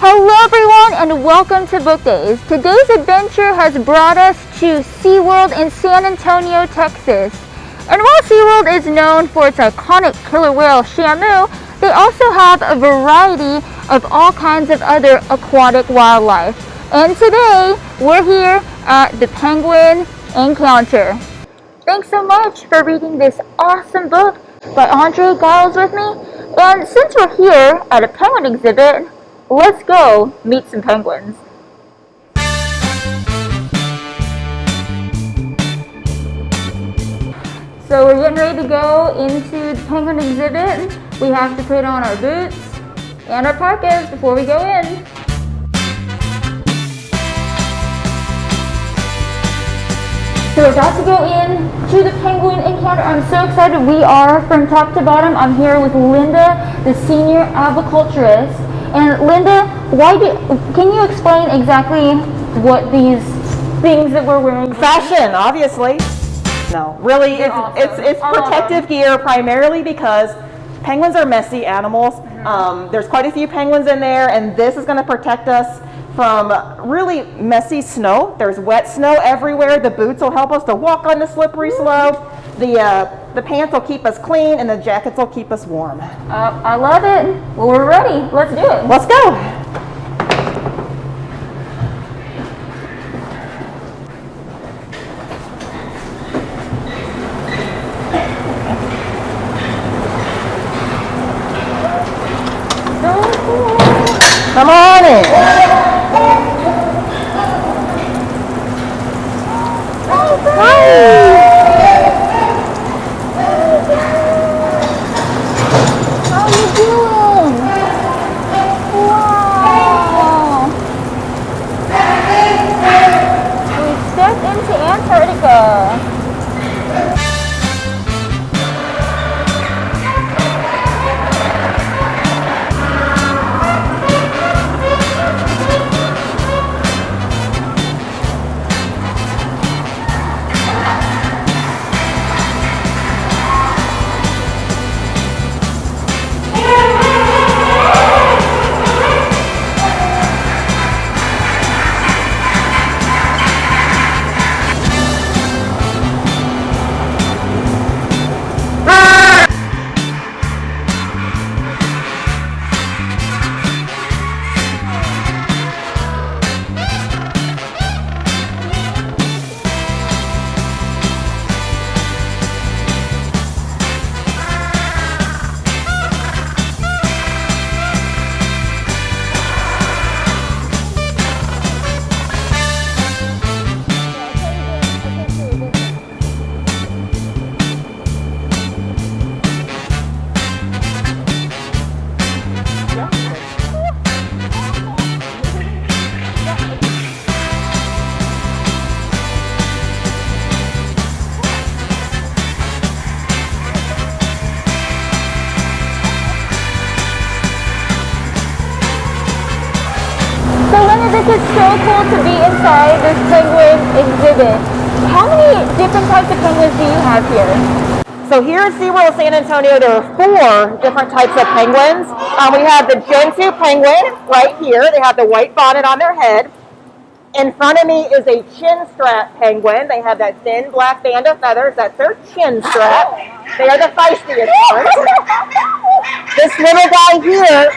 Hello everyone and welcome to Book Days. Today's adventure has brought us to SeaWorld in San Antonio, Texas. And while SeaWorld is known for its iconic killer whale Shamu, they also have a variety of all kinds of other aquatic wildlife. And today we're here at the Penguin Encounter. Thanks so much for reading this awesome book by Andreae Giles with me. And since we're here at a penguin exhibit, let's go meet some penguins. So we're getting ready to go into the penguin exhibit. We have to put on our boots and our parkas before we go in. So we're about to go in to the Penguin Encounter. I'm so excited. We are from top to bottom. I'm here with Linda, the senior aviculturist. And Linda, can you explain exactly what these things that we're wearing? Fashion, obviously. No, really, it's protective gear primarily because penguins are messy animals. There's quite a few penguins in there, and this is going to protect us from really messy snow. There's wet snow everywhere. The boots will help us to walk on the slippery slope. The pants will keep us clean, and the jackets will keep us warm. I love it. Well, we're ready. Let's do it. Let's go. Come on in. How you doing? Wow. We stepped into Antarctica. So Linda, this is so cool to be inside this penguin exhibit. How many different types of penguins do you have here? So here at SeaWorld San Antonio, there are 4 different types of penguins. We have the Gen 2 penguin right here. They have the white bonnet on their head. In front of me is a chin strap penguin. They have that thin black band of feathers. That's their chin strap. They are the feistiest ones. This little guy here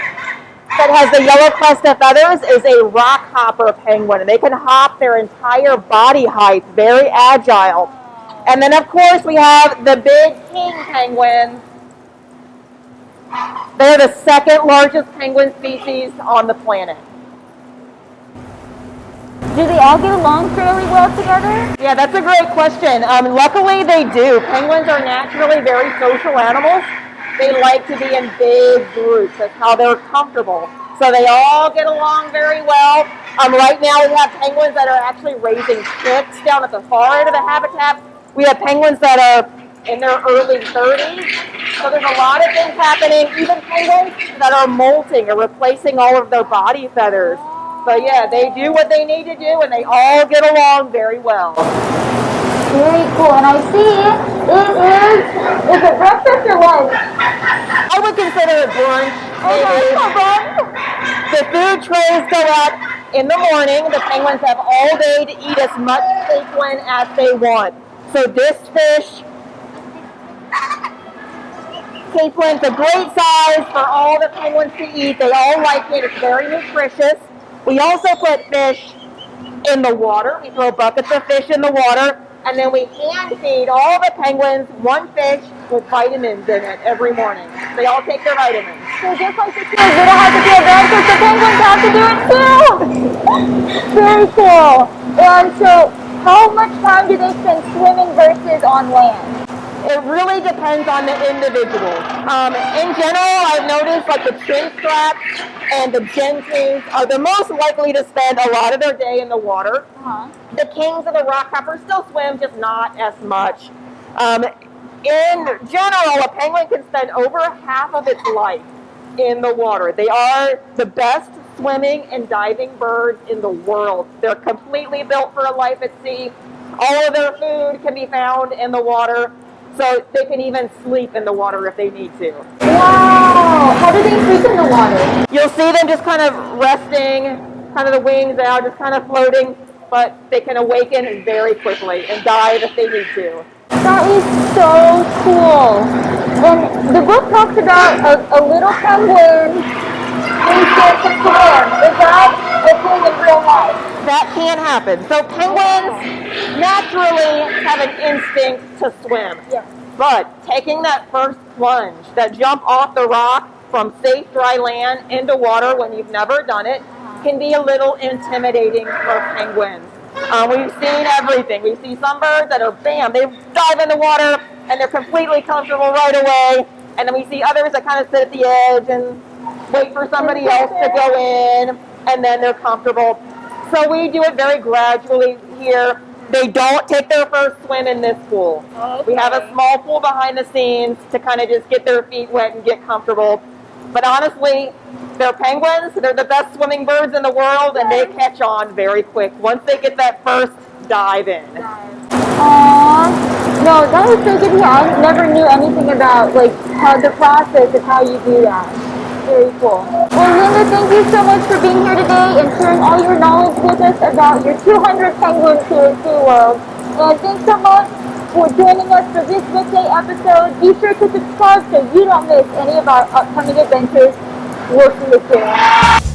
that has the yellow crest of feathers is a rock hopper penguin, and they can hop their entire body height, very agile. And then of course we have the big king penguins. They're the second largest penguin species on the planet. Do they all get along fairly well together? Yeah, that's a great question. Luckily they do. Penguins are naturally very social animals. They like to be in big groups. That's how they're comfortable. So they all get along very well. Right now we have penguins that are actually raising chicks down at the far end of the habitat. We have penguins that are in their early 30s. So there's a lot of things happening. Even penguins that are molting or replacing all of their body feathers. So yeah, they do what they need to do and they all get along very well. Very cool. And I see is it breakfast or lunch? I would consider it brunch. Okay, brunch. The food trays go out in the morning. The penguins have all day to eat as much capelin as they want. So this fish, caplin's a great size for all the penguins to eat. They all like it. It's very nutritious. We also put fish in the water. We throw buckets of fish in the water, and then we hand feed all the penguins one fish with vitamins in it every morning. They all take their vitamins. So just like the kids, they don't have to feel bad because the penguins have to do it too. Very cool. And so, how much time do they spend swimming versus on land? It really depends on the individual. In general, I've noticed like the chin straps and the gentoos are the most likely to spend a lot of their day in the water. The kings of the rock hoppers still swim, just not as much. In general, a penguin can spend over half of its life in the water. They are the best swimming and diving birds in the world. They're completely built for a life at sea. All of their food can be found in the water. So they can even sleep in the water if they need to. Wow! How do they sleep in the water? You'll see them just kind of resting, kind of the wings out, just kind of floating, but they can awaken very quickly and dive if they need to. That is so cool. And the book talks about a little penguin who starts to swim. Is that a thing in real life? That can happen. So penguins naturally have an instinct to swim. Yes. But taking that first plunge, that jump off the rock from safe dry land into water when you've never done it, can be a little intimidating for penguins. We've seen everything. We see some birds that are, bam, they dive in the water and they're completely comfortable right away. And then we see others that kind of sit at the edge and wait for somebody else to go in, and then they're comfortable. So we do it very gradually here. They don't take their first swim in this pool. Okay. We have a small pool behind the scenes to kind of just get their feet wet and get comfortable. But honestly, they're penguins. They're the best swimming birds in the world, and they catch on very quick once they get that first dive in. Aww. No, that was so good to hear. I never knew anything about like how the process of how you do that. Very cool. Well, Linda, thank you so much for being here today and sharing all your knowledge with us about your 200 penguins here at SeaWorld. And thanks so much for joining us for this Book Day episode. Be sure to subscribe so you don't miss any of our upcoming adventures. We'll see you soon.